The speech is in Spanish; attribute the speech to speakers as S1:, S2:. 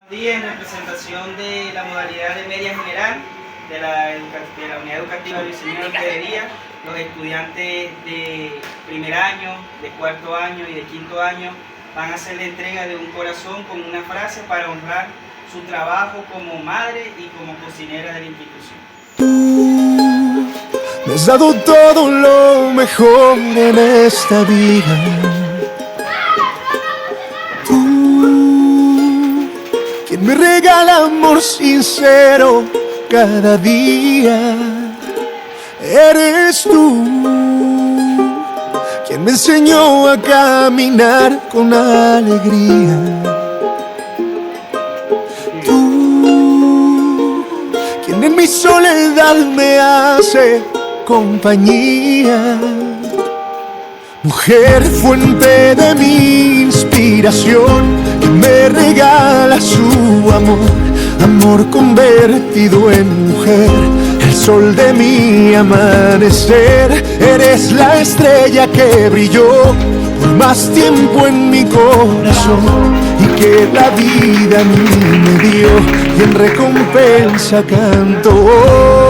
S1: día en representación de la modalidad de media general de la Unidad Educativa de Diseño y Orfebrería, los estudiantes de primer año, de cuarto año y de quinto año van a hacer la entrega de un corazón con una frase para honrar su trabajo como madre y como cocinera de la institución.
S2: Me has dado todo lo mejor en esta vida. Tú, quien me regala amor sincero cada día. Eres tú, quien me enseñó a caminar con alegría. Tú, quien en mi soledad me hace compañía. Mujer, fuente de mi inspiración, que me regala su amor, amor convertido en mujer, el sol de mi amanecer. Eres la estrella que brilló por más tiempo en mi corazón y que la vida a mí me dio, y en recompensa canto.